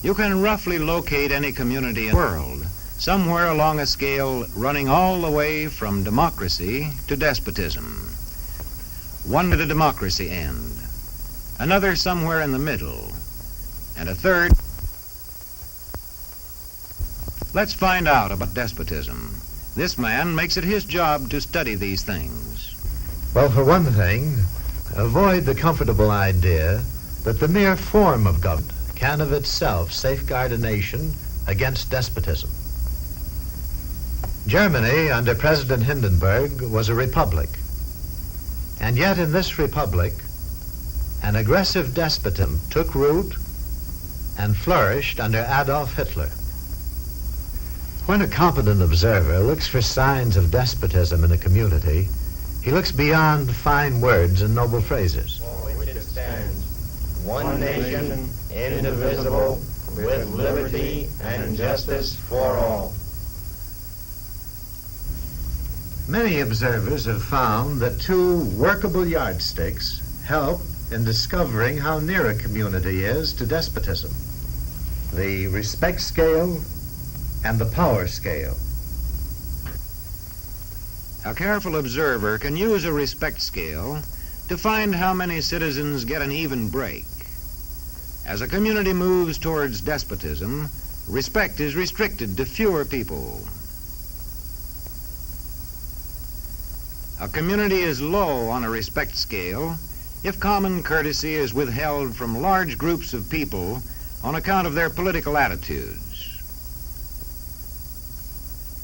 You can roughly locate any community in the world, somewhere along a scale running all the way from democracy to despotism. One to the democracy end, another somewhere in the middle, and a third. Let's find out about despotism. This man makes it his job to study these things. Well, for one thing, avoid the comfortable idea that the mere form of government can of itself safeguard a nation against despotism. Germany, under President Hindenburg, was a republic. And yet in this republic, an aggressive despotism took root and flourished under Adolf Hitler. When a competent observer looks for signs of despotism in a community, he looks beyond fine words and noble phrases. For which it stands, one nation, indivisible, with liberty and justice for all. Many observers have found that two workable yardsticks help in discovering how near a community is to despotism: the respect scale and the power scale. A careful observer can use a respect scale to find how many citizens get an even break. As a community moves towards despotism, respect is restricted to fewer people. A community is low on a respect scale if common courtesy is withheld from large groups of people on account of their political attitudes.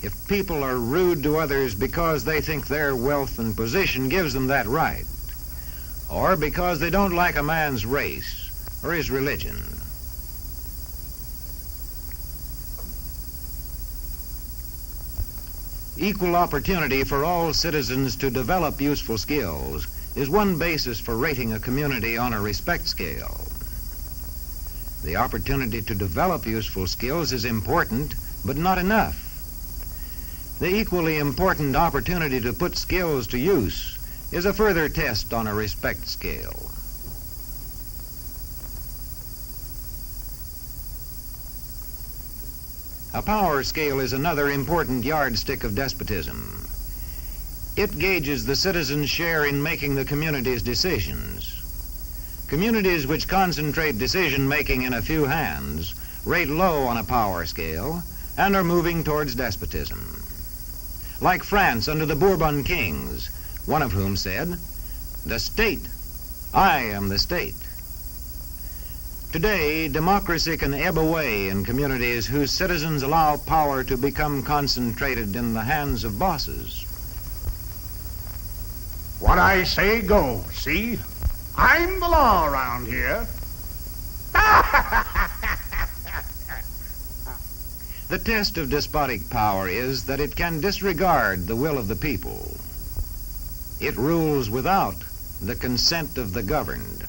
If people are rude to others because they think their wealth and position gives them that right, or because they don't like a man's race or his religion. Equal opportunity for all citizens to develop useful skills is one basis for rating a community on a respect scale. The opportunity to develop useful skills is important, but not enough. The equally important opportunity to put skills to use is a further test on a respect scale. A power scale is another important yardstick of despotism. It gauges the citizens' share in making the community's decisions. Communities which concentrate decision-making in a few hands rate low on a power scale and are moving towards despotism. Like France under the Bourbon kings, one of whom said, "The state, I am the state." Today, democracy can ebb away in communities whose citizens allow power to become concentrated in the hands of bosses. What I say goes, see? I'm the law around here. The test of despotic power is that it can disregard the will of the people. It rules without the consent of the governed.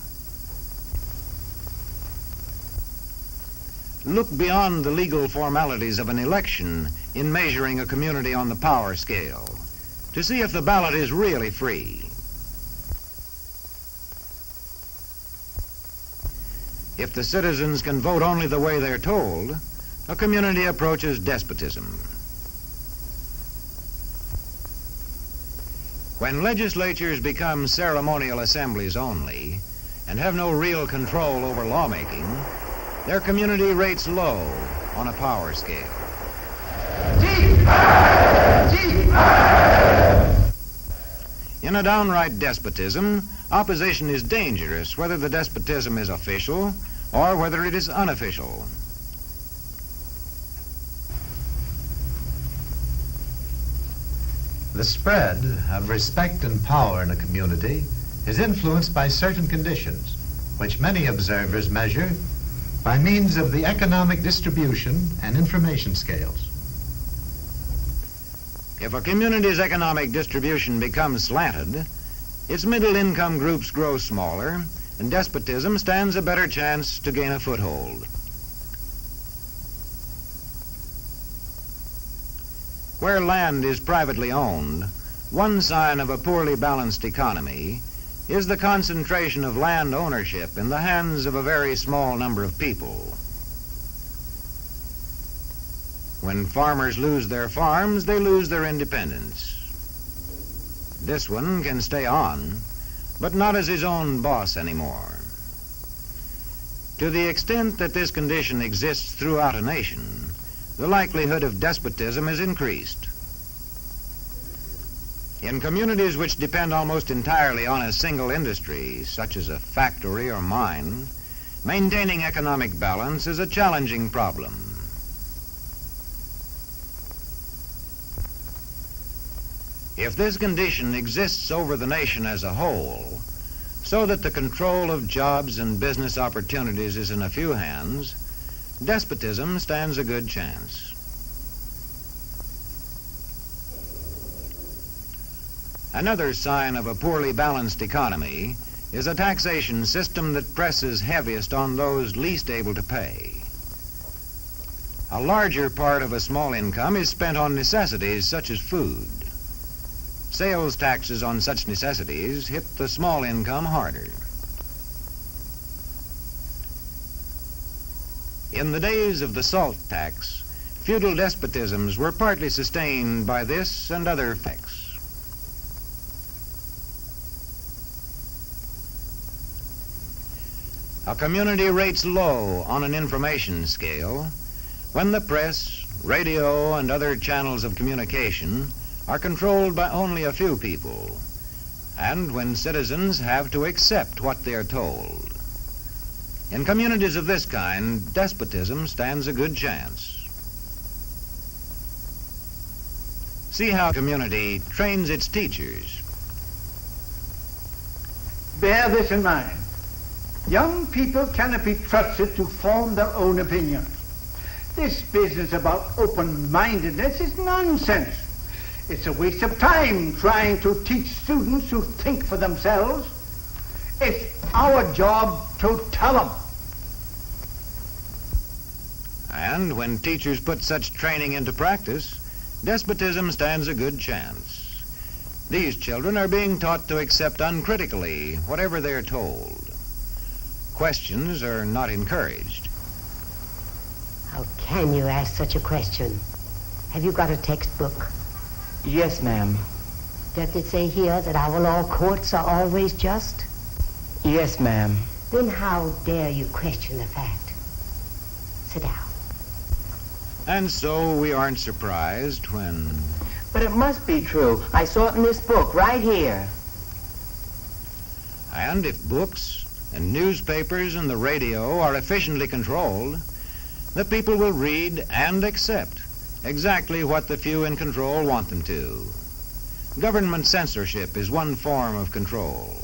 Look beyond the legal formalities of an election in measuring a community on the power scale to see if the ballot is really free. If the citizens can vote only the way they're told, a community approaches despotism. When legislatures become ceremonial assemblies only and have no real control over lawmaking, their community rates low on a power scale. In a downright despotism, opposition is dangerous, whether the despotism is official or whether it is unofficial. The spread of respect and power in a community is influenced by certain conditions, which many observers measure by means of the economic distribution and information scales. If a community's economic distribution becomes slanted, its middle-income groups grow smaller, and despotism stands a better chance to gain a foothold. Where land is privately owned, one sign of a poorly balanced economy is the concentration of land ownership in the hands of a very small number of people. When farmers lose their farms, they lose their independence. This one can stay on, but not as his own boss anymore. To the extent that this condition exists throughout a nation, the likelihood of despotism is increased. In communities which depend almost entirely on a single industry, such as a factory or mine, maintaining economic balance is a challenging problem. If this condition exists over the nation as a whole, so that the control of jobs and business opportunities is in a few hands, despotism stands a good chance. Another sign of a poorly balanced economy is a taxation system that presses heaviest on those least able to pay. A larger part of a small income is spent on necessities such as food. Sales taxes on such necessities hit the small income harder. In the days of the salt tax, feudal despotisms were partly sustained by this and other effects. A community rates low on an information scale when the press, radio, and other channels of communication are controlled by only a few people, and when citizens have to accept what they're told. In communities of this kind, despotism stands a good chance. See how a community trains its teachers. Bear this in mind. Young people cannot be trusted to form their own opinions. This business about open-mindedness is nonsense. It's a waste of time trying to teach students to think for themselves. It's our job to tell them. And when teachers put such training into practice, despotism stands a good chance. These children are being taught to accept uncritically whatever they're told. Questions are not encouraged. How can you ask such a question? Have you got a textbook? Yes, ma'am. Does it say here that our law courts are always just? Yes, ma'am. Then how dare you question the fact? Sit down. And so we aren't surprised when... But it must be true. I saw it in this book right here. And if books and newspapers and the radio are efficiently controlled, the people will read and accept exactly what the few in control want them to. Government censorship is one form of control.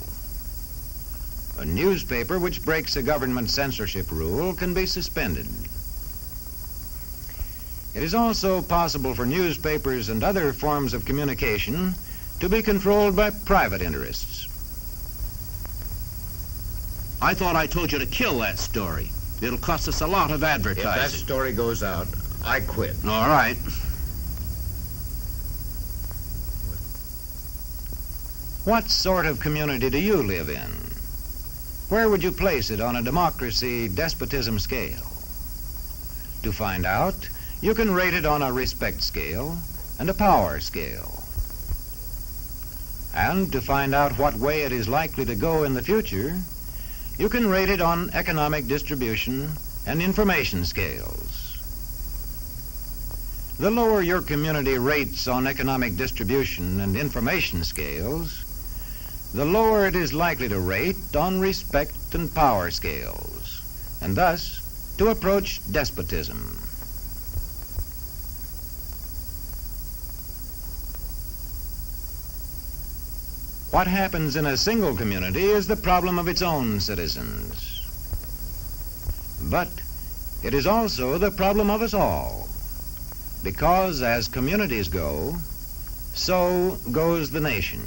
A newspaper which breaks a government censorship rule can be suspended. It is also possible for newspapers and other forms of communication to be controlled by private interests. I thought I told you to kill that story. It'll cost us a lot of advertising. If that story goes out, I quit. All right. What sort of community do you live in? Where would you place it on a democracy-despotism scale? To find out, you can rate it on a respect scale and a power scale. And to find out what way it is likely to go in the future, you can rate it on economic distribution and information scales. The lower your community rates on economic distribution and information scales, the lower it is likely to rate on respect and power scales, and thus to approach despotism. What happens in a single community is the problem of its own citizens. But it is also the problem of us all, because as communities go, so goes the nation.